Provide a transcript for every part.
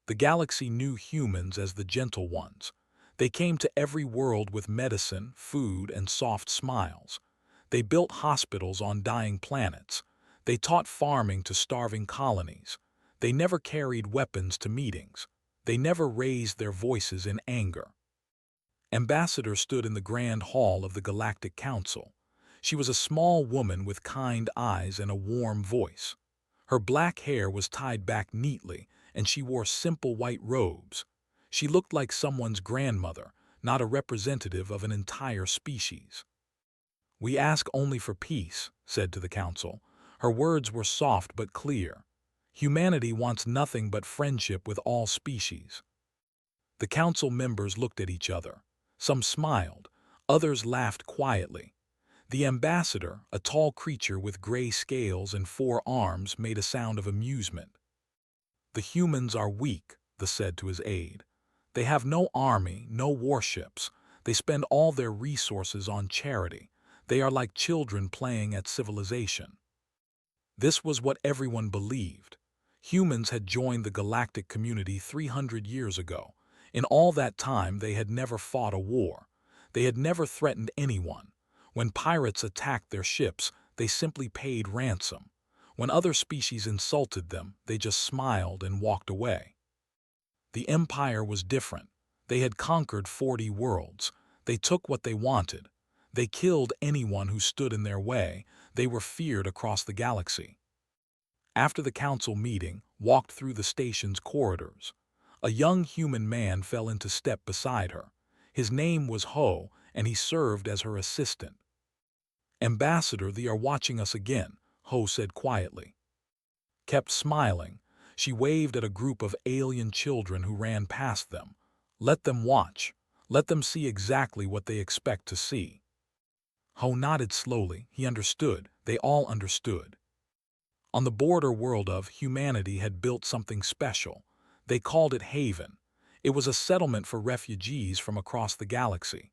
The galaxy knew humans as the gentle ones. They came to every world with medicine, food, and soft smiles. They built hospitals on dying planets. They taught farming to starving colonies. They never carried weapons to meetings. They never raised their voices in anger. Ambassador stood in the grand hall of the Galactic Council. She was a small woman with kind eyes and a warm voice. Her black hair was tied back neatly, and she wore simple white robes. She looked like someone's grandmother, not a representative of an entire species. "We ask only for peace," said to the council. Her words were soft but clear. Humanity wants nothing but friendship with all species. The council members looked at each other. Some smiled, others laughed quietly. The ambassador, a tall creature with gray scales and 4 arms, made a sound of amusement. "The humans are weak," they said to his aide. "They have no army, no warships. They spend all their resources on charity. They are like children playing at civilization." This was what everyone believed. Humans had joined the galactic community 300 years ago. In all that time, they had never fought a war. They had never threatened anyone. When pirates attacked their ships, they simply paid ransom. When other species insulted them, they just smiled and walked away. The Empire was different. They had conquered 40 worlds. They took what they wanted. They killed anyone who stood in their way. They were feared across the galaxy. After the council meeting, walked through the station's corridors. A young human man fell into step beside her. His name was Ho, and he served as her assistant. "Ambassador, they are watching us again," Ho said quietly. Kept smiling, she waved at a group of alien children who ran past them. "Let them watch. Let them see exactly what they expect to see." Ho nodded slowly. He understood. They all understood. On the border world of humanity had built something special. They called it Haven. It was a settlement for refugees from across the galaxy.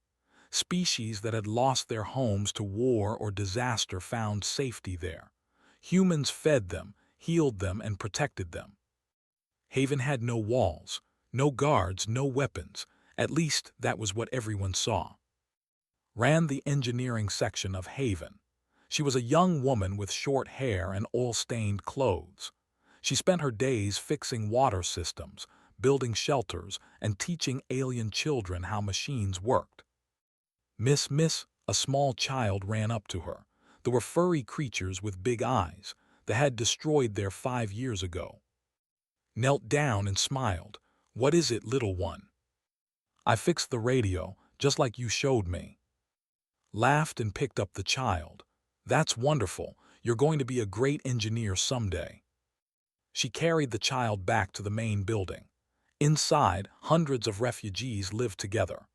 Species that had lost their homes to war or disaster found safety there. Humans fed them, healed them, and protected them. Haven had no walls, no guards, no weapons. At least that was what everyone saw. Ran the engineering section of Haven. She was a young woman with short hair and oil-stained clothes. She spent her days fixing water systems, building shelters, and teaching alien children how machines worked. Miss, a small child ran up to her. There were furry creatures with big eyes. They had destroyed there 5 years ago. Knelt down and smiled. "What is it, little one?" "I fixed the radio, just like you showed me." Laughed and picked up the child. "That's wonderful. You're going to be a great engineer someday." She carried the child back to the main building. Inside, hundreds of refugees lived together.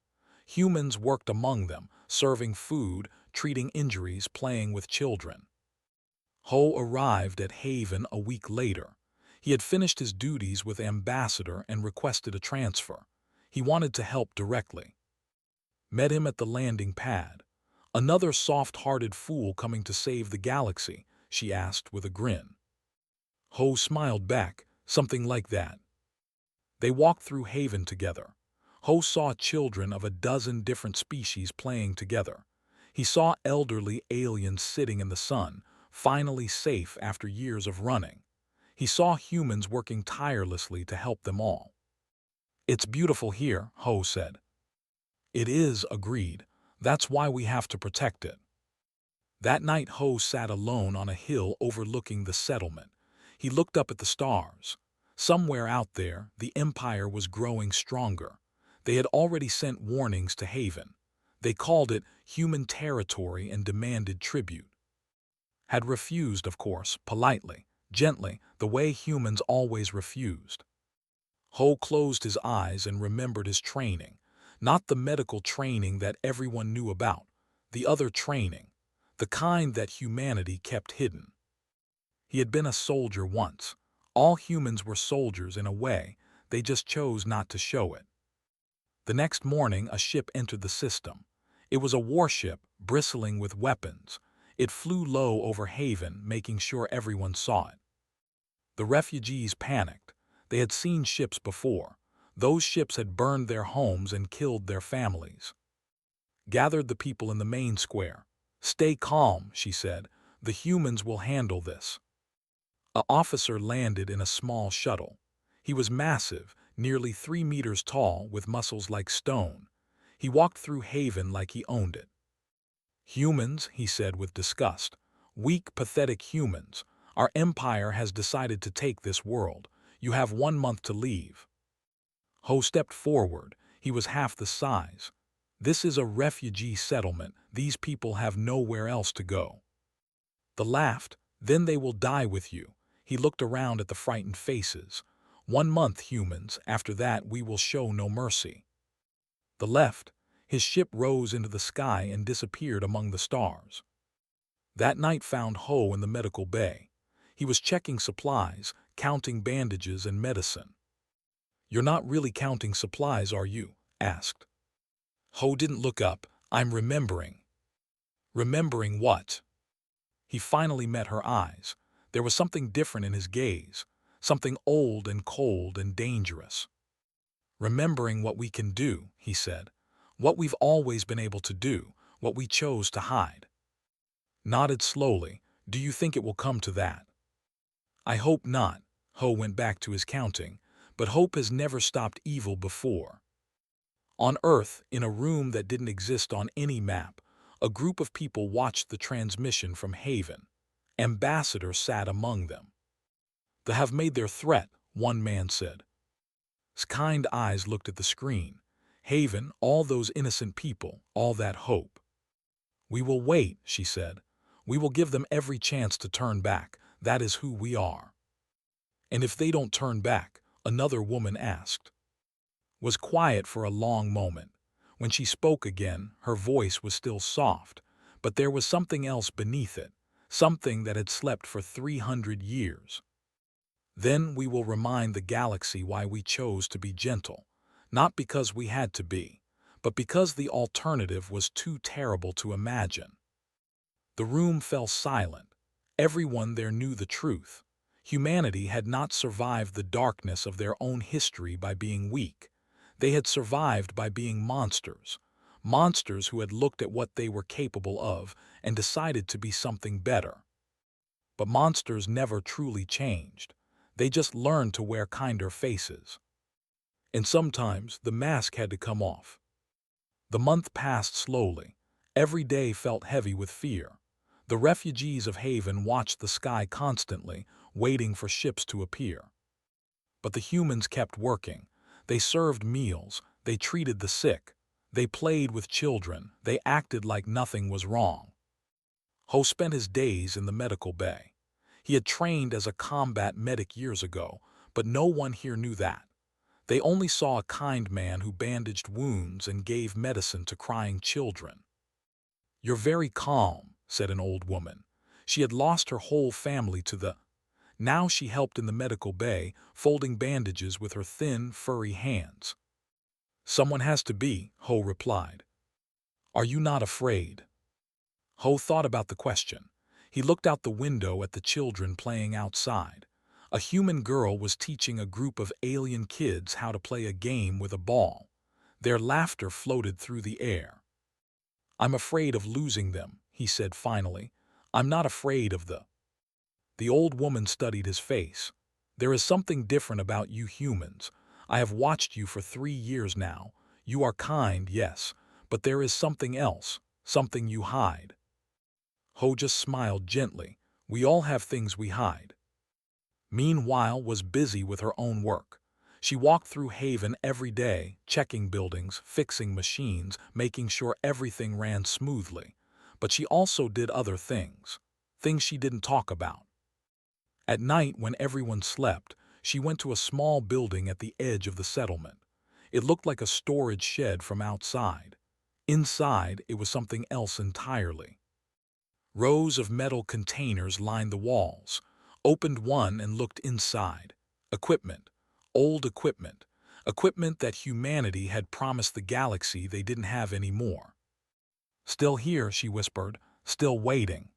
Humans worked among them, serving food, treating injuries, playing with children. Ho arrived at Haven a week later. He had finished his duties with Ambassador and requested a transfer. He wanted to help directly. Met him at the landing pad. "Another soft-hearted fool coming to save the galaxy?" she asked with a grin. Ho smiled back, something like that. They walked through Haven together. Ho saw children of a dozen different species playing together. He saw elderly aliens sitting in the sun, finally safe after years of running. He saw humans working tirelessly to help them all. "It's beautiful here," Ho said. "It is," agreed. "That's why we have to protect it." That night Ho sat alone on a hill overlooking the settlement. He looked up at the stars. Somewhere out there, the Empire was growing stronger. They had already sent warnings to Haven. They called it human territory and demanded tribute. Had refused, of course, politely, gently, the way humans always refused. Ho closed his eyes and remembered his training. Not the medical training that everyone knew about, the other training, the kind that humanity kept hidden. He had been a soldier once. All humans were soldiers in a way, they just chose not to show it. The next morning, a ship entered the system. It was a warship, bristling with weapons. It flew low over Haven, making sure everyone saw it. The refugees panicked. They had seen ships before. Those ships had burned their homes and killed their families. Gathered the people in the main square. "Stay calm," she said. "The humans will handle this." An officer landed in a small shuttle. He was massive, nearly 3 meters tall, with muscles like stone. He walked through Haven like he owned it. "Humans," he said with disgust. "Weak, pathetic humans. Our empire has decided to take this world. You have 1 month to leave." Ho stepped forward. He was half the size. "This is a refugee settlement. These people have nowhere else to go." The laughed. "Then they will die with you." He looked around at the frightened faces. 1 month, humans. After that, we will show no mercy." The left. His ship rose into the sky and disappeared among the stars. That night found Ho in the medical bay. He was checking supplies, counting bandages and medicine. "You're not really counting supplies, are you?" asked. Ho didn't look up. "I'm remembering." "Remembering what?" He finally met her eyes. There was something different in his gaze, something old and cold and dangerous. "Remembering what we can do," he said. "What we've always been able to do, what we chose to hide." Nodded slowly. "Do you think it will come to that?" "I hope not." Ho went back to his counting. "But hope has never stopped evil before." On Earth, in a room that didn't exist on any map, a group of people watched the transmission from Haven. Ambassador sat among them. "They have made their threat," one man said. His kind eyes looked at the screen. "Haven, all those innocent people, all that hope." "We will wait," she said. "We will give them every chance to turn back. That is who we are." "And if they don't turn back?" another woman asked. Was quiet for a long moment. When she spoke again, her voice was still soft, but there was something else beneath it, something that had slept for 300 years. "Then we will remind the galaxy why we chose to be gentle, not because we had to be, but because the alternative was too terrible to imagine." The room fell silent. Everyone there knew the truth. Humanity had not survived the darkness of their own history by being weak. They had survived by being monsters. Monsters who had looked at what they were capable of and decided to be something better. But monsters never truly changed. They just learned to wear kinder faces. And sometimes the mask had to come off. The month passed slowly. Every day felt heavy with fear. The refugees of Haven watched the sky constantly, waiting for ships to appear. But the humans kept working. They served meals, they treated the sick, they played with children, they acted like nothing was wrong. Ho spent his days in the medical bay. He had trained as a combat medic years ago, but no one here knew that. They only saw a kind man who bandaged wounds and gave medicine to crying children. "You're very calm," said an old woman. She had lost her whole family to the... Now she helped in the medical bay, folding bandages with her thin, furry hands. "Someone has to be," Ho replied. "Are you not afraid?" Ho thought about the question. He looked out the window at the children playing outside. A human girl was teaching a group of alien kids how to play a game with a ball. Their laughter floated through the air. "I'm afraid of losing them," he said finally. "I'm not afraid of the..." The old woman studied his face. "There is something different about you humans. I have watched you for 3 years now. You are kind, yes, but there is something else, something you hide." Ho just smiled gently. "We all have things we hide." Meanwhile was busy with her own work. She walked through Haven every day, checking buildings, fixing machines, making sure everything ran smoothly. But she also did other things, things she didn't talk about. At night, when everyone slept, she went to a small building at the edge of the settlement. It looked like a storage shed from outside. Inside, it was something else entirely. Rows of metal containers lined the walls. Opened one and looked inside. Equipment. Old equipment. Equipment that humanity had promised the galaxy they didn't have anymore. "Still here," she whispered. "Still waiting."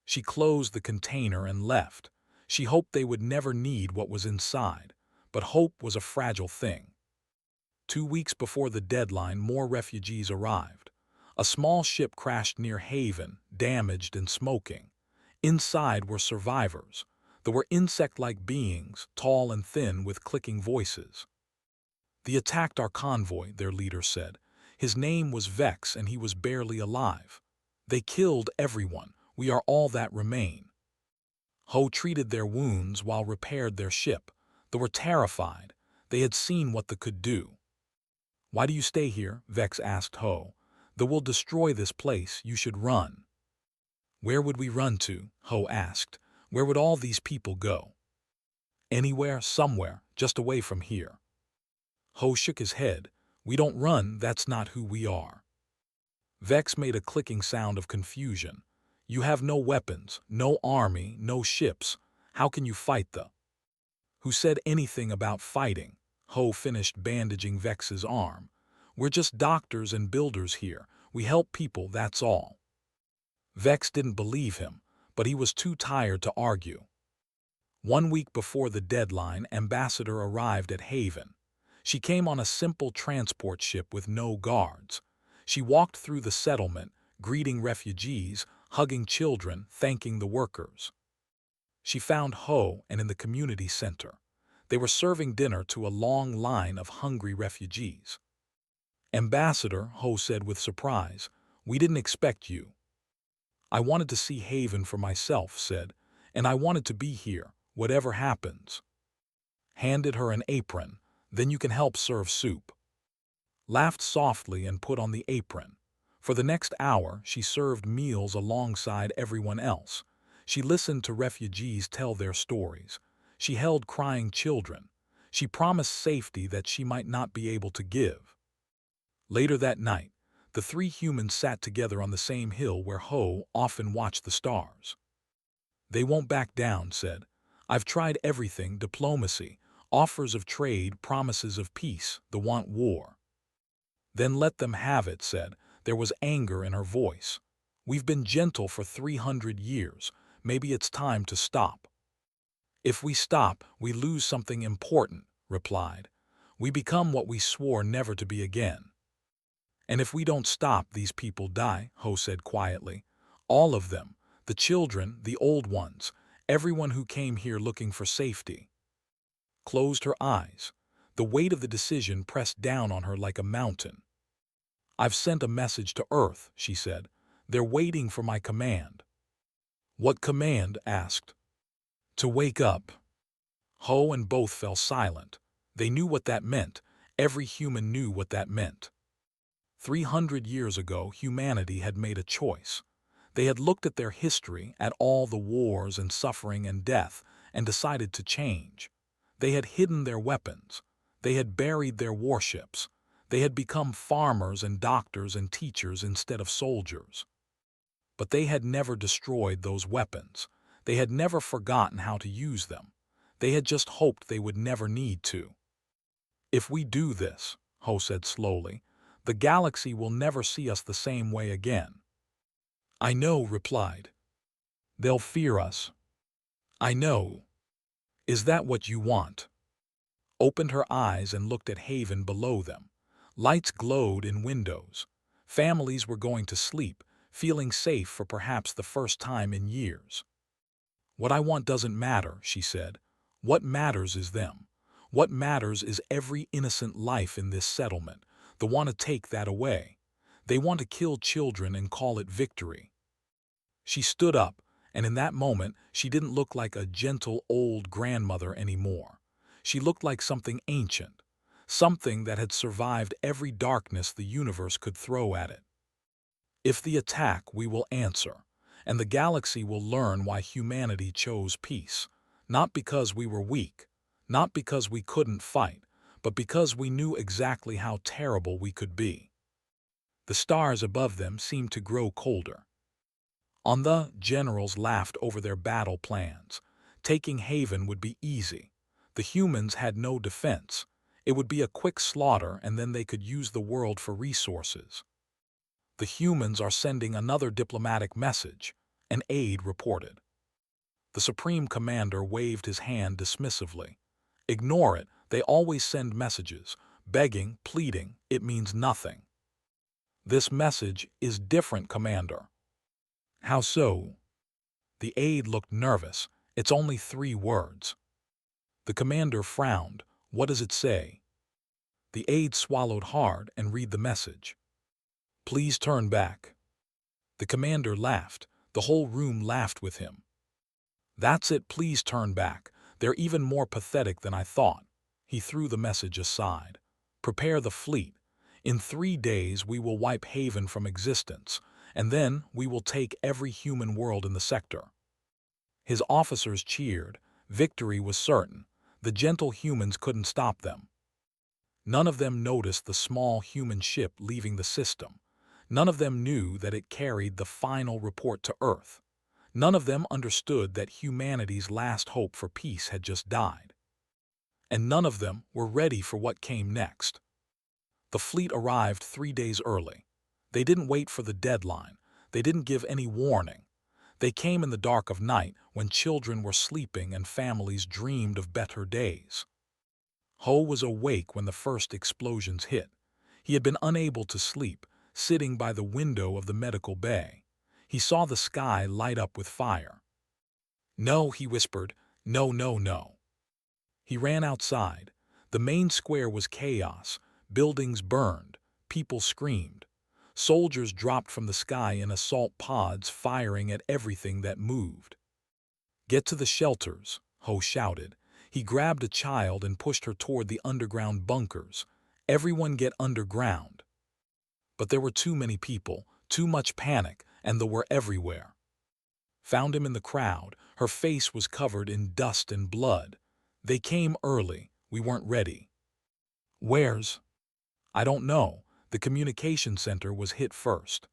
She closed the container and left. She hoped they would never need what was inside. but hope was a fragile thing. 2 weeks before the deadline, more refugees arrived. A small ship crashed near Haven, damaged and smoking. Inside were survivors. There were insect-like beings, tall and thin with clicking voices. "They attacked our convoy," their leader said. "His name was Vex and he was barely alive. They killed everyone. We are all that remain." Ho treated their wounds while repaired their ship. They were terrified. They had seen what they could do. "Why do you stay here?" Vex asked Ho. "They will destroy this place. You should run." "Where would we run to?" Ho asked. "Where would all these people go?" "Anywhere, somewhere, just away from here." Ho shook his head. "We don't run, that's not who we are." Vex made a clicking sound of confusion. "You have no weapons, no army, no ships. How can you fight the—" "Who said anything about fighting?" Ho finished bandaging Vex's arm. "We're just doctors and builders here. We help people, that's all." Vex didn't believe him, but he was too tired to argue. 1 week before the deadline, Ambassador arrived at Haven. She came on a simple transport ship with no guards. She walked through the settlement, greeting refugees, hugging children, thanking the workers. She found Ho and in the community center. They were serving dinner to a long line of hungry refugees. "Ambassador," Ho said with surprise, "we didn't expect you." "I wanted to see Haven for myself," said, "and I wanted to be here, whatever happens." Handed her an apron. "Then you can help serve soup." Laughed softly and put on the apron. For the next hour, she served meals alongside everyone else. She listened to refugees tell their stories. She held crying children. She promised safety that she might not be able to give. Later that night, the three humans sat together on the same hill where Ho often watched the stars. "They won't back down," said. "I've tried everything, diplomacy, offers of trade, promises of peace. They want war." "Then let them have it," said. There was anger in her voice. "We've been gentle for 300 years. Maybe it's time to stop." "If we stop, we lose something important," replied. "We become what we swore never to be again." "And if we don't stop, these people die," Ho said quietly. "All of them, the children, the old ones, everyone who came here looking for safety." Closed her eyes. The weight of the decision pressed down on her like a mountain. "I've sent a message to Earth," she said. "They're waiting for my command." "What command?" asked. "To wake up." Ho and both fell silent. They knew what that meant. Every human knew what that meant. 300 years ago, humanity had made a choice. They had looked at their history, at all the wars and suffering and death, and decided to change. They had hidden their weapons. They had buried their warships. They had become farmers and doctors and teachers instead of soldiers. But they had never destroyed those weapons. They had never forgotten how to use them. They had just hoped they would never need to. "If we do this," Ho said slowly, "the galaxy will never see us the same way again." "I know," replied. "They'll fear us." "I know. Is that what you want?" Opened her eyes and looked at Haven below them. Lights glowed in windows. Families were going to sleep, feeling safe for perhaps the first time in years. "What I want doesn't matter," she said. "What matters is them. What matters is every innocent life in this settlement. They want to take that away. They want to kill children and call it victory." She stood up, and in that moment she didn't look like a gentle old grandmother anymore. She looked like something ancient, something that had survived every darkness the universe could throw at it. "If they attack, we will answer, and the galaxy will learn why humanity chose peace. Not because we were weak, not because we couldn't fight, but because we knew exactly how terrible we could be." The stars above them seemed to grow colder. The generals laughed over their battle plans. Taking Haven would be easy. The humans had no defense. It would be a quick slaughter, and then they could use the world for resources. "The humans are sending another diplomatic message," an aide reported. The Supreme Commander waved his hand dismissively. Ignore it, they always send messages. Begging, pleading, it means nothing. This message is different, Commander. How so? The aide looked nervous. It's only 3 words. The commander frowned. What does it say? The aide swallowed hard and read the message. Please turn back. The commander laughed. The whole room laughed with him. That's it, please turn back. They're even more pathetic than I thought. He threw the message aside. Prepare the fleet. In 3 days we will wipe Haven from existence, and then we will take every human world in the sector. His officers cheered. Victory was certain. The gentle humans couldn't stop them. None of them noticed the small human ship leaving the system. None of them knew that it carried the final report to Earth. None of them understood that humanity's last hope for peace had just died. And none of them were ready for what came next. The fleet arrived 3 days early. They didn't wait for the deadline. They didn't give any warning. They came in the dark of night when children were sleeping and families dreamed of better days. Ho was awake when the first explosions hit. He had been unable to sleep, sitting by the window of the medical bay. He saw the sky light up with fire. No, he whispered. No, no, no. He ran outside. The main square was chaos. Buildings burned. People screamed. Soldiers dropped from the sky in assault pods, firing at everything that moved. Get to the shelters, Ho shouted. He grabbed a child and pushed her toward the underground bunkers. Everyone get underground. But there were too many people, too much panic, and they were everywhere. Found him in the crowd. Her face was covered in dust and blood. They came early. We weren't ready. Where's? I don't know. The communication center was hit first.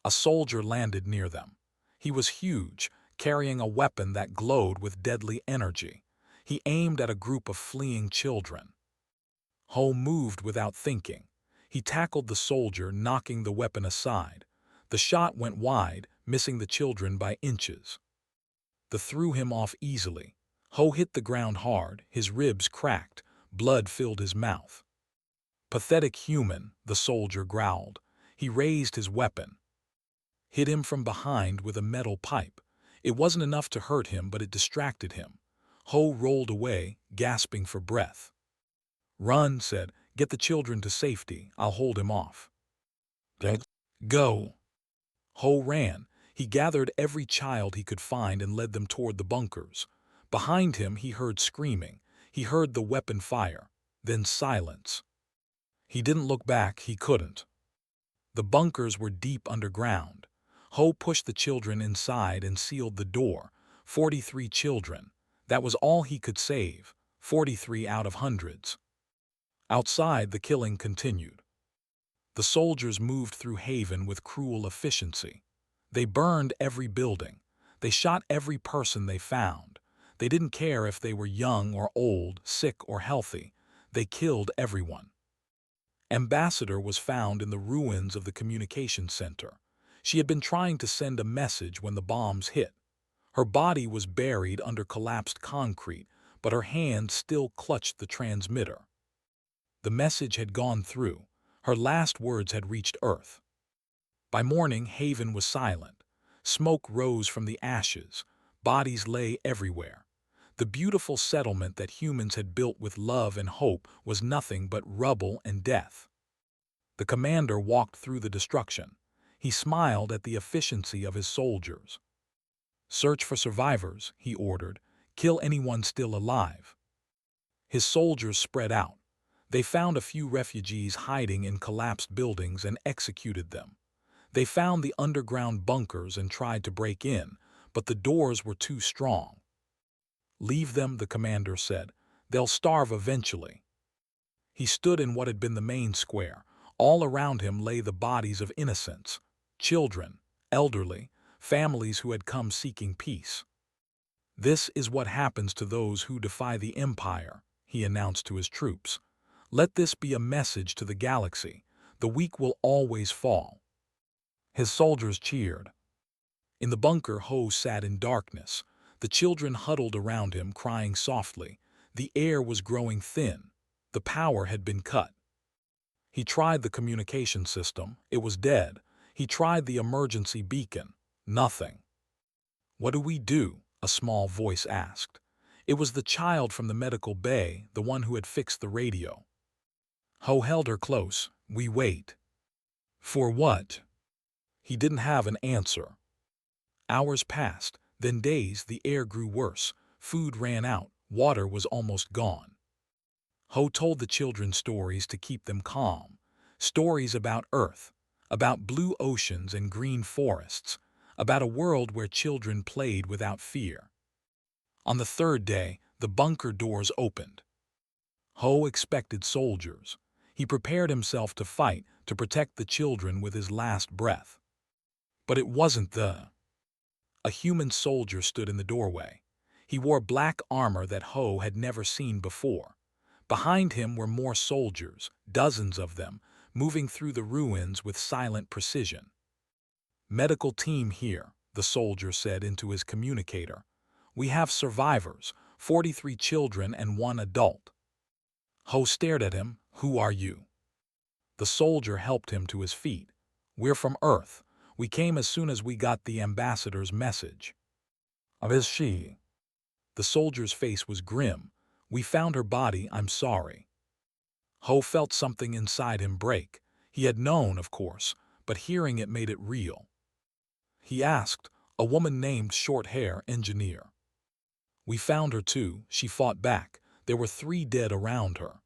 A soldier landed near them. He was huge, carrying a weapon that glowed with deadly energy. He aimed at a group of fleeing children. Ho moved without thinking. He tackled the soldier, knocking the weapon aside. The shot went wide, missing the children by inches. They threw him off easily. Ho hit the ground hard, his ribs cracked, blood filled his mouth. Pathetic human, the soldier growled. He raised his weapon. Hit him from behind with a metal pipe. It wasn't enough to hurt him, but it distracted him. Ho rolled away, gasping for breath. Run, said. Get the children to safety. I'll hold him off. Go. Ho ran. He gathered every child he could find and led them toward the bunkers. Behind him he heard screaming. He heard the weapon fire. Then silence. He didn't look back. He couldn't. The bunkers were deep underground. Ho pushed the children inside and sealed the door. 43 children. That was all he could save. 43 out of hundreds. Outside, the killing continued. The soldiers moved through Haven with cruel efficiency. They burned every building. They shot every person they found. They didn't care if they were young or old, sick or healthy. They killed everyone. Ambassador was found in the ruins of the communication center. She had been trying to send a message when the bombs hit. Her body was buried under collapsed concrete, but her hand still clutched the transmitter. The message had gone through. Her last words had reached Earth. By morning, Haven was silent. Smoke rose from the ashes. Bodies lay everywhere. The beautiful settlement that humans had built with love and hope was nothing but rubble and death. The commander walked through the destruction. He smiled at the efficiency of his soldiers. Search for survivors, he ordered. Kill anyone still alive. His soldiers spread out. They found a few refugees hiding in collapsed buildings and executed them. They found the underground bunkers and tried to break in, but the doors were too strong. Leave them, the commander said. They'll starve eventually. He stood in what had been the main square. All around him lay the bodies of innocents, children, elderly, families who had come seeking peace. This is what happens to those who defy the Empire, he announced to his troops. Let this be a message to the galaxy. The weak will always fall. His soldiers cheered. In the bunker, Ho sat in darkness. The children huddled around him, crying softly. The air was growing thin. The power had been cut. He tried the communication system. It was dead. He tried the emergency beacon. Nothing. "What do we do?" a small voice asked. It was the child from the medical bay, the one who had fixed the radio. Ho held her close. "We wait." "For what?" He didn't have an answer. Hours passed, then days. The air grew worse. Food ran out. Water was almost gone. Ho told the children stories to keep them calm. Stories about Earth, about blue oceans and green forests, about a world where children played without fear. On the third day, the bunker doors opened. Ho expected soldiers. He prepared himself to fight, to protect the children with his last breath. But it wasn't the... A human soldier stood in the doorway. He wore black armor that Ho had never seen before. Behind him were more soldiers, dozens of them, moving through the ruins with silent precision. "Medical team here," the soldier said into his communicator. "We have survivors, 43 children and 1 adult." Ho stared at him. "Who are you?" The soldier helped him to his feet. "We're from Earth. We came as soon as we got the ambassador's message." "Is she?" The soldier's face was grim. "We found her body. I'm sorry." Ho felt something inside him break. He had known, of course, but hearing it made it real. He asked, "A woman named Short Hair, engineer." "We found her too." She fought back. There were 3 dead around her.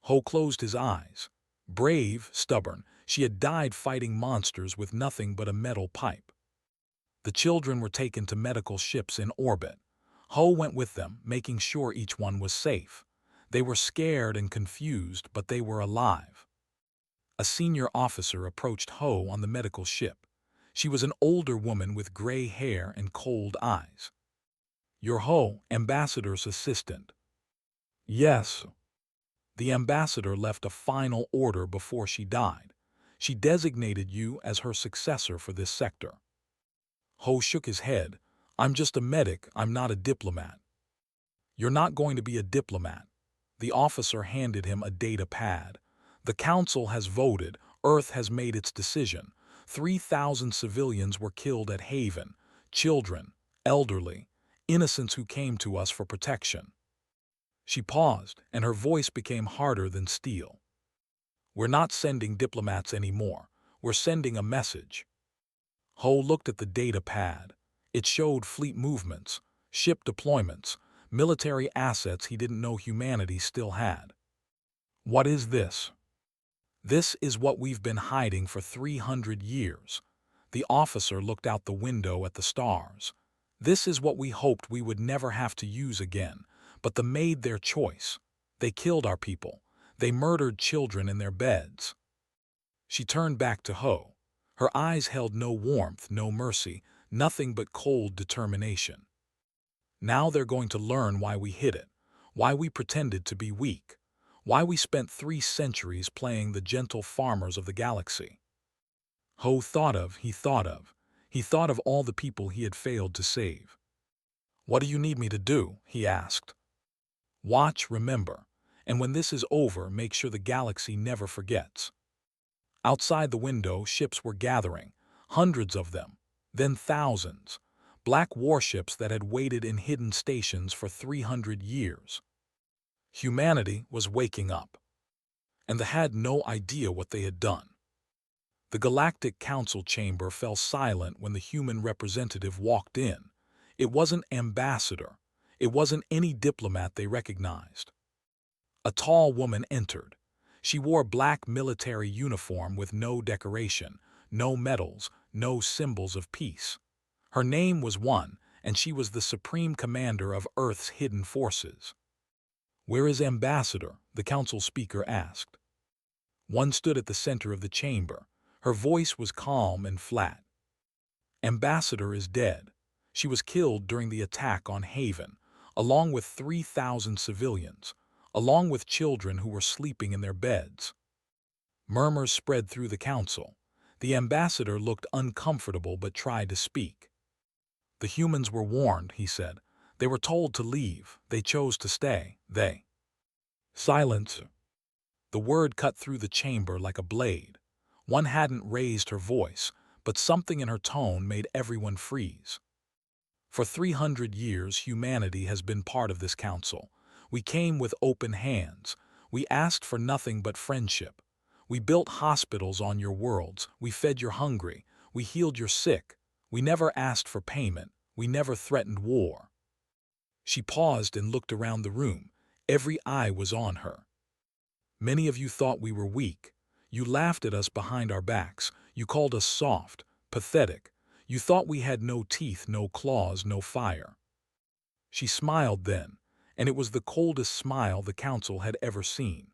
Ho closed his eyes. Brave, stubborn, she had died fighting monsters with nothing but a metal pipe. The children were taken to medical ships in orbit. Ho went with them, making sure each one was safe. They were scared and confused, but they were alive. A senior officer approached Ho on the medical ship. She was an older woman with gray hair and cold eyes. "You're Ho, ambassador's assistant." "Yes." The ambassador left a final order before she died. She designated you as her successor for this sector. Ho shook his head. "I'm just a medic. I'm not a diplomat." "You're not going to be a diplomat." The officer handed him a data pad. "The council has voted. Earth has made its decision. 3,000 civilians were killed at Haven. Children, elderly, innocents who came to us for protection." She paused, and her voice became harder than steel. "We're not sending diplomats anymore. We're sending a message." Ho looked at the data pad. It showed fleet movements, ship deployments, military assets he didn't know humanity still had. "What is this?" "This is what we've been hiding for 300 years. The officer looked out the window at the stars. "This is what we hoped we would never have to use again, but they made their choice. They killed our people. They murdered children in their beds." She turned back to Ho. Her eyes held no warmth, no mercy, nothing but cold determination. "Now they're going to learn why we hid it, why we pretended to be weak, why we spent 3 centuries playing the gentle farmers of the galaxy." Ho thought of all the people he had failed to save. "What do you need me to do?" he asked. "Watch, remember, and when this is over, make sure the galaxy never forgets." Outside the window, ships were gathering, hundreds of them, then thousands. Black warships that had waited in hidden stations for 300 years. Humanity was waking up, and they had no idea what they had done. The Galactic Council chamber fell silent when the human representative walked in. It wasn't ambassador. It wasn't any diplomat they recognized. A tall woman entered. She wore black military uniform with no decoration, no medals, no symbols of peace. Her name was One, and she was the supreme commander of Earth's hidden forces. "Where is Ambassador?" the council speaker asked. One stood at the center of the chamber. Her voice was calm and flat. "Ambassador is dead. She was killed during the attack on Haven, along with 3,000 civilians, along with children who were sleeping in their beds." Murmurs spread through the council. The ambassador looked uncomfortable but tried to speak. "The humans were warned," he said. They were told to leave. They chose to stay. They. Silence. The word cut through the chamber like a blade. One hadn't raised her voice, but something in her tone made everyone freeze. For 300 years, humanity has been part of this council. We came with open hands. We asked for nothing but friendship. We built hospitals on your worlds. We fed your hungry. We healed your sick. We never asked for payment. We never threatened war. She paused and looked around the room. Every eye was on her. Many of you thought we were weak. You laughed at us behind our backs. You called us soft, pathetic. You thought we had no teeth, no claws, no fire. She smiled then, and it was the coldest smile the council had ever seen.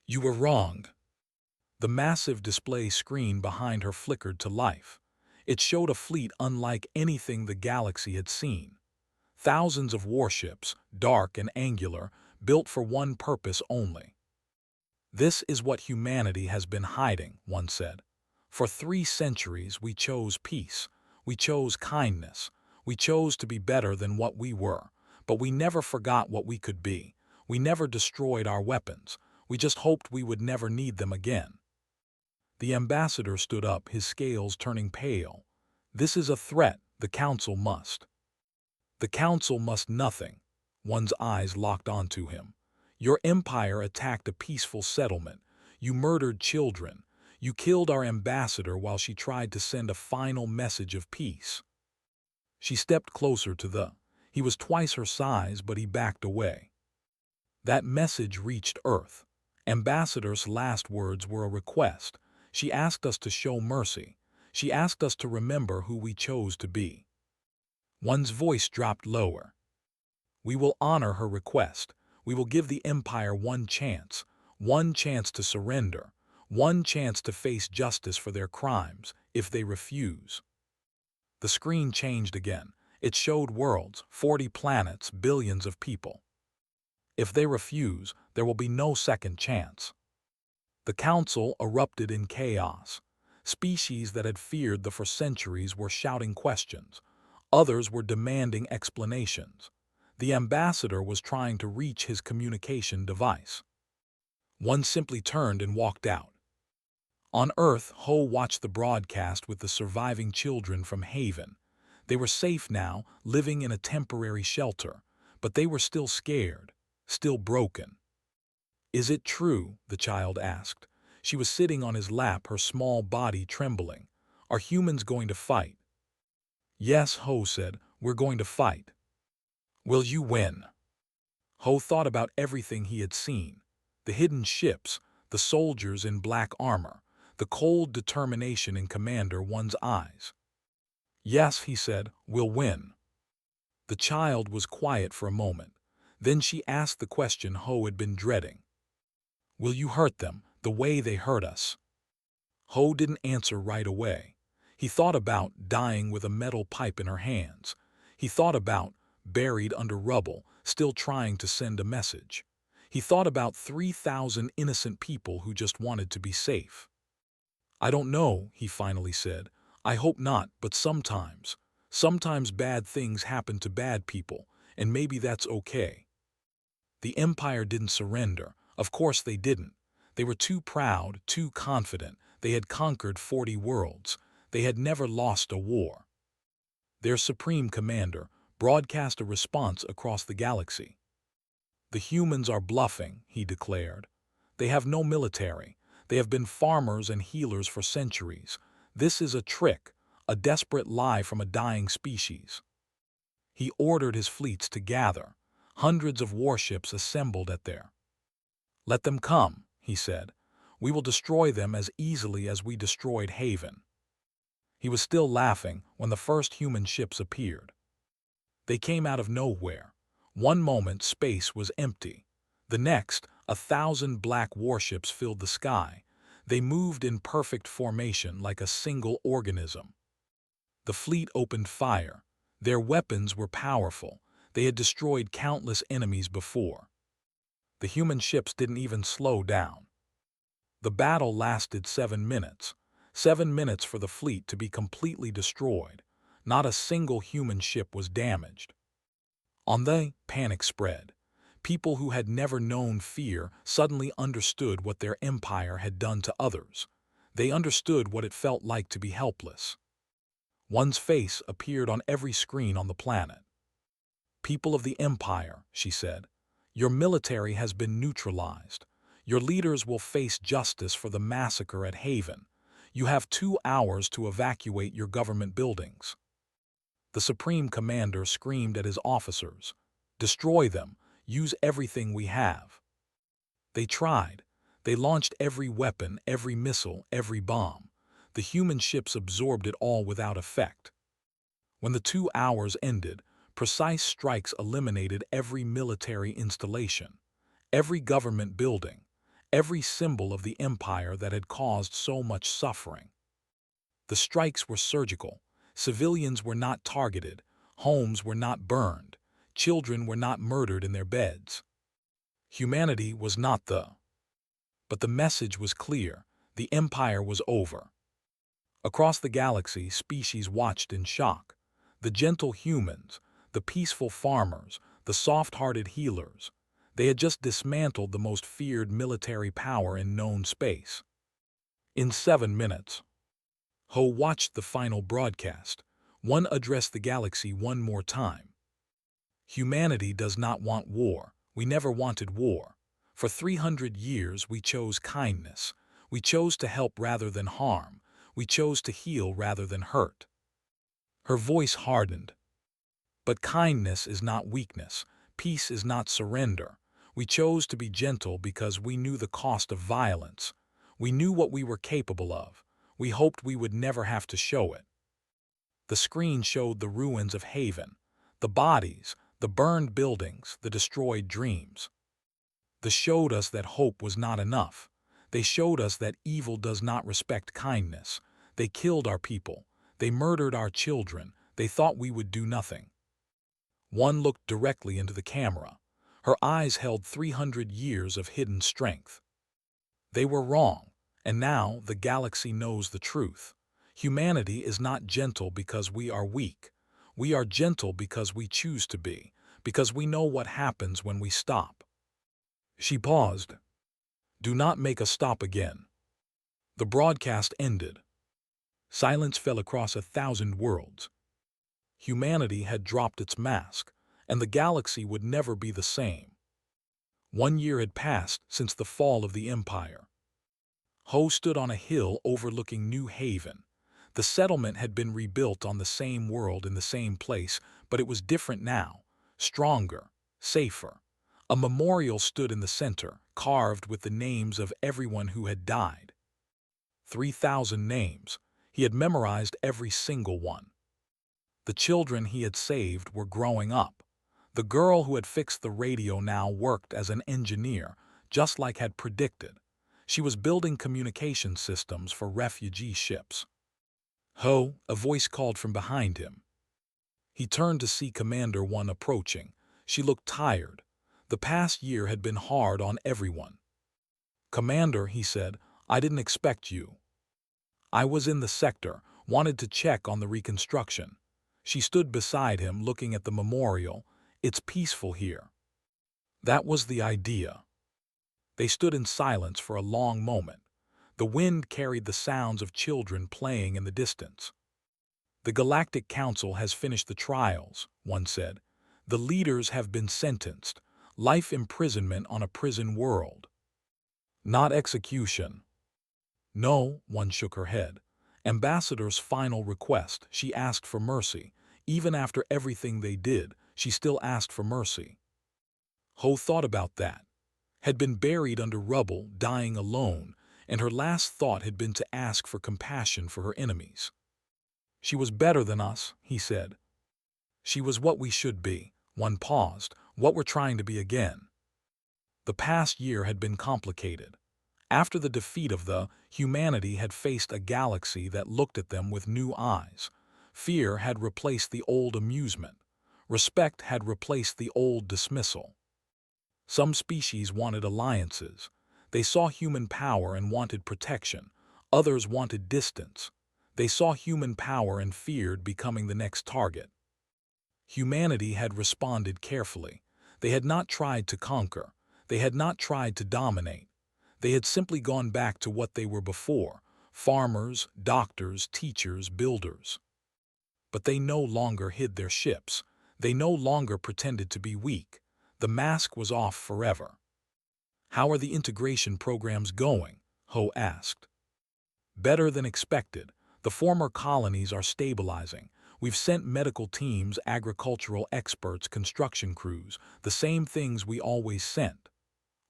You were wrong. The massive display screen behind her flickered to life. It showed a fleet unlike anything the galaxy had seen. Thousands of warships, dark and angular, built for one purpose only. This is what humanity has been hiding, one said. For 3 centuries we chose peace. We chose kindness. We chose to be better than what we were. But we never forgot what we could be. We never destroyed our weapons. We just hoped we would never need them again. The ambassador stood up, his scales turning pale. This is a threat. The council must. The council must nothing. One's eyes locked onto him. Your empire attacked a peaceful settlement. You murdered children. You killed our ambassador while she tried to send a final message of peace. She stepped closer to the. He was twice her size, but he backed away. That message reached Earth. Ambassador's last words were a request. She asked us to show mercy. She asked us to remember who we chose to be. One's voice dropped lower. We will honor her request. We will give the Empire one chance to surrender, one chance to face justice for their crimes if they refuse. The screen changed again. It showed worlds, 40 planets, billions of people. If they refuse, there will be no second chance. The council erupted in chaos. Species that had feared for centuries were shouting questions. Others were demanding explanations. The ambassador was trying to reach his communication device. One simply turned and walked out. On Earth, Ho watched the broadcast with the surviving children from Haven. They were safe now, living in a temporary shelter, but they were still scared, still broken. Is it true? The child asked. She was sitting on his lap, her small body trembling. Are humans going to fight? Yes, Ho said, we're going to fight. Will you win? Ho thought about everything he had seen. The hidden ships, the soldiers in black armor, the cold determination in Commander One's eyes. Yes, he said, we'll win. The child was quiet for a moment. Then she asked the question Ho had been dreading. Will you hurt them the way they hurt us? Ho didn't answer right away. He thought about dying with a metal pipe in her hands. He thought about buried under rubble, still trying to send a message. He thought about 3,000 innocent people who just wanted to be safe. I don't know, he finally said. I hope not, but sometimes bad things happen to bad people, and maybe that's okay. The Empire didn't surrender. Of course they didn't. They were too proud, too confident. They had conquered 40 worlds. They had never lost a war. Their supreme commander broadcast a response across the galaxy. The humans are bluffing, he declared. They have no military. They have been farmers and healers for centuries. This is a trick, a desperate lie from a dying species. He ordered his fleets to gather. Hundreds of warships assembled at their. Let them come, he said. We will destroy them as easily as we destroyed Haven. He was still laughing when the first human ships appeared. They came out of nowhere. One moment space was empty. The next, 1,000 black warships filled the sky. They moved in perfect formation like a single organism. The fleet opened fire. Their weapons were powerful. They had destroyed countless enemies before. The human ships didn't even slow down. The battle lasted 7 minutes. 7 minutes for the fleet to be completely destroyed. Not a single human ship was damaged. On the panic spread. People who had never known fear suddenly understood what their empire had done to others. They understood what it felt like to be helpless. One's face appeared on every screen on the planet. "People of the Empire," she said, "your military has been neutralized. Your leaders will face justice for the massacre at Haven. You have 2 hours to evacuate your government buildings." The Supreme Commander screamed at his officers, "Destroy them. Use everything we have." They tried. They launched every weapon, every missile, every bomb. The human ships absorbed it all without effect. When the 2 hours ended, precise strikes eliminated every military installation, every government building, every symbol of the empire that had caused so much suffering. The strikes were surgical. Civilians were not targeted. Homes were not burned. Children were not murdered in their beds. Humanity was not the. But the message was clear. The empire was over. Across the galaxy, species watched in shock. The gentle humans, the peaceful farmers, the soft-hearted healers. They had just dismantled the most feared military power in known space. In 7 minutes, Ho watched the final broadcast. One addressed the galaxy one more time. "Humanity does not want war. We never wanted war. For 300 years we chose kindness. We chose to help rather than harm. We chose to heal rather than hurt." Her voice hardened. "But kindness is not weakness. Peace is not surrender. We chose to be gentle because we knew the cost of violence. We knew what we were capable of. We hoped we would never have to show it." The screen showed the ruins of Haven, the bodies, the burned buildings, the destroyed dreams. They showed us that hope was not enough. They showed us that evil does not respect kindness. They killed our people. They murdered our children. They thought we would do nothing. One looked directly into the camera. Her eyes held 300 years of hidden strength. They were wrong, and now the galaxy knows the truth. Humanity is not gentle because we are weak. We are gentle because we choose to be, because we know what happens when we stop. She paused. "Do not make us stop again." The broadcast ended. Silence fell across 1,000 worlds. Humanity had dropped its mask, and the galaxy would never be the same. 1 year had passed since the fall of the Empire. Ho stood on a hill overlooking New Haven. The settlement had been rebuilt on the same world in the same place, but it was different now, stronger, safer. A memorial stood in the center, carved with the names of everyone who had died. 3,000 names. He had memorized every single one. The children he had saved were growing up. The girl who had fixed the radio now worked as an engineer, just like had predicted. She was building communication systems for refugee ships. "Ho," a voice called from behind him. He turned to see Commander One approaching. She looked tired. The past year had been hard on everyone. "Commander," he said, "I didn't expect you." "I was in the sector, wanted to check on the reconstruction." She stood beside him, looking at the memorial. "It's peaceful here." That was the idea. They stood in silence for a long moment. The wind carried the sounds of children playing in the distance. "The Galactic Council has finished the trials," one said. "The leaders have been sentenced. Life imprisonment on a prison world. Not execution." "No," one shook her head. "Ambassador's final request, she asked for mercy. Even after everything they did, she still asked for mercy." Ho thought about that. Had been buried under rubble, dying alone, and her last thought had been to ask for compassion for her enemies. "She was better than us," he said. "She was what we should be." One paused. "What we're trying to be again." The past year had been complicated. After the defeat of the, humanity had faced a galaxy that looked at them with new eyes. Fear had replaced the old amusement. Respect had replaced the old dismissal. Some species wanted alliances. They saw human power and wanted protection. Others wanted distance. They saw human power and feared becoming the next target. Humanity had responded carefully. They had not tried to conquer. They had not tried to dominate. They had simply gone back to what they were before: farmers, doctors, teachers, builders. But they no longer hid their ships. They no longer pretended to be weak. The mask was off forever. "How are the integration programs going?" Ho asked. "Better than expected. The former colonies are stabilizing. We've sent medical teams, agricultural experts, construction crews, the same things we always sent."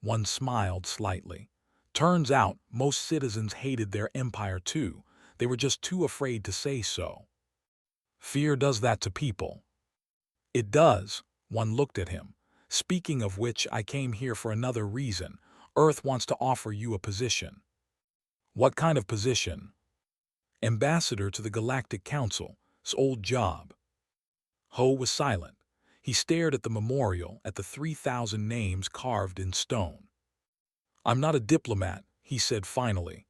One smiled slightly. "Turns out most citizens hated their empire too. They were just too afraid to say so." "Fear does that to people." "It does." One looked at him. "Speaking of which, I came here for another reason. Earth wants to offer you a position." "What kind of position?" "Ambassador to the Galactic Council. It's old job." Ho was silent. He stared at the memorial, at the 3,000 names carved in stone. "I'm not a diplomat," he said finally.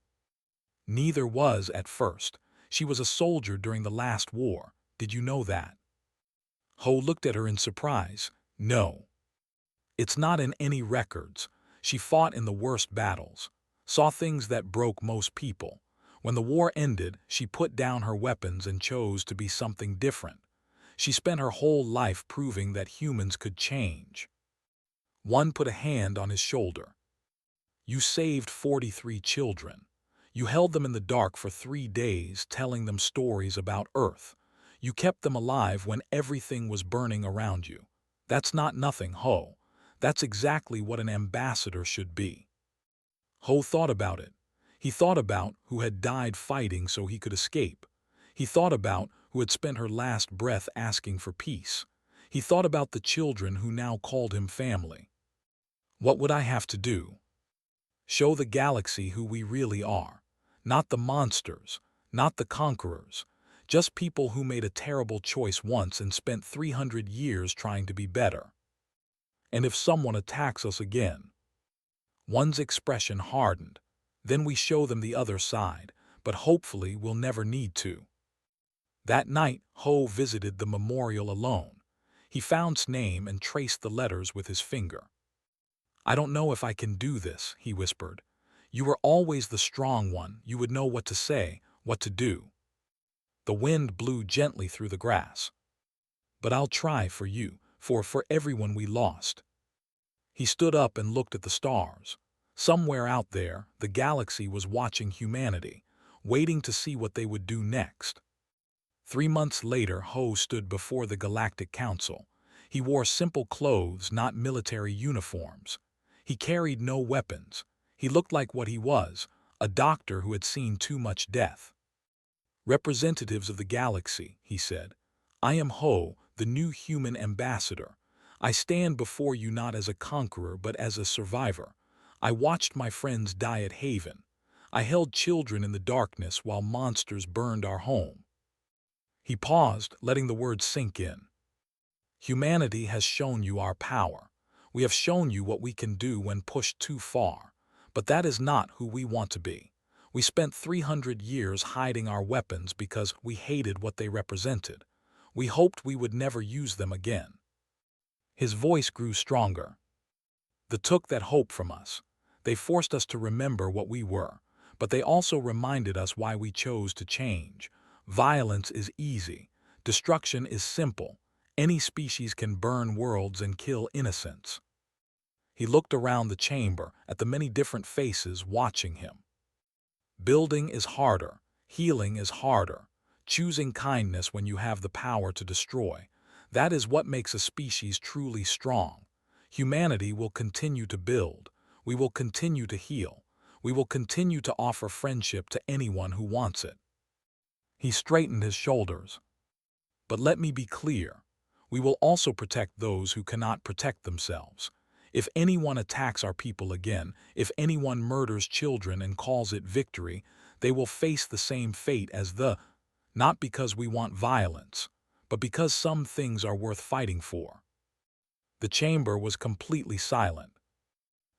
"Neither was at first. She was a soldier during the last war. Did you know that?" Ho looked at her in surprise. "No. It's not in any records. She fought in the worst battles. Saw things that broke most people. When the war ended, she put down her weapons and chose to be something different. She spent her whole life proving that humans could change." One put a hand on his shoulder. "You saved 43 children. You held them in the dark for 3 days, telling them stories about Earth. You kept them alive when everything was burning around you. That's not nothing, Ho. That's exactly what an ambassador should be." Ho thought about it. He thought about who had died fighting so he could escape. He thought about who had spent her last breath asking for peace. He thought about the children who now called him family. "What would I have to do?" "Show the galaxy who we really are. Not the monsters, not the conquerors. Just people who made a terrible choice once and spent 300 years trying to be better. And if someone attacks us again." One's expression hardened. "Then we show them the other side, but hopefully we'll never need to." That night, Ho visited the memorial alone. He found his name and traced the letters with his finger. "I don't know if I can do this," he whispered. "You were always the strong one. You would know what to say, what to do." The wind blew gently through the grass. "But I'll try for you, for everyone we lost." He stood up and looked at the stars. Somewhere out there, the galaxy was watching humanity, waiting to see what they would do next. 3 months later, Ho stood before the Galactic Council. He wore simple clothes, not military uniforms. He carried no weapons. He looked like what he was, a doctor who had seen too much death. "Representatives of the galaxy," he said, "I am Ho, the new human ambassador. I stand before you not as a conqueror but as a survivor. I watched my friends die at Haven. I held children in the darkness while monsters burned our home." He paused, letting the words sink in. "Humanity has shown you our power. We have shown you what we can do when pushed too far. But that is not who we want to be. We spent 300 years hiding our weapons because we hated what they represented. We hoped we would never use them again." His voice grew stronger. "They took that hope from us. They forced us to remember what we were, but they also reminded us why we chose to change. Violence is easy. Destruction is simple. Any species can burn worlds and kill innocents." He looked around the chamber at the many different faces watching him. "Building is harder. Healing is harder. Choosing kindness when you have the power to destroy. That is what makes a species truly strong. Humanity will continue to build. We will continue to heal. We will continue to offer friendship to anyone who wants it." He straightened his shoulders. "But let me be clear. We will also protect those who cannot protect themselves. If anyone attacks our people again, if anyone murders children and calls it victory, they will face the same fate as not because we want violence, but because some things are worth fighting for." The chamber was completely silent.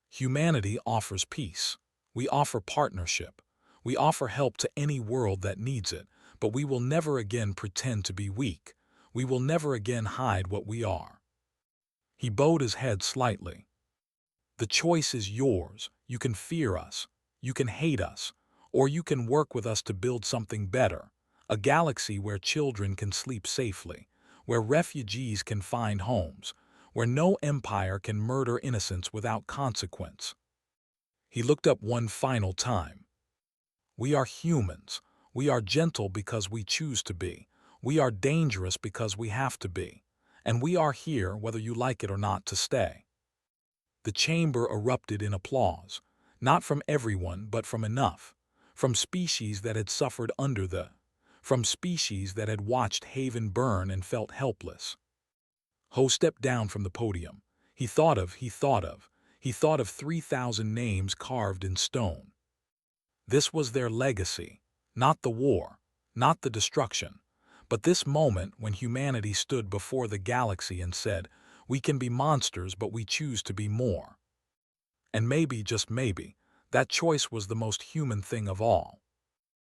"Humanity offers peace. We offer partnership. We offer help to any world that needs it, but we will never again pretend to be weak. We will never again hide what we are." He bowed his head slightly. "The choice is yours. You can fear us, you can hate us, or you can work with us to build something better, a galaxy where children can sleep safely, where refugees can find homes, where no empire can murder innocents without consequence." He looked up one final time. "We are humans. We are gentle because we choose to be. We are dangerous because we have to be. And we are here, whether you like it or not, to stay." The chamber erupted in applause, not from everyone but from enough, from species that had suffered from species that had watched Haven burn and felt helpless. Ho stepped down from the podium. He thought of 3,000 names carved in stone. This was their legacy, not the war, not the destruction, but this moment when humanity stood before the galaxy and said, "We can be monsters, but we choose to be more." And maybe, just maybe, that choice was the most human thing of all.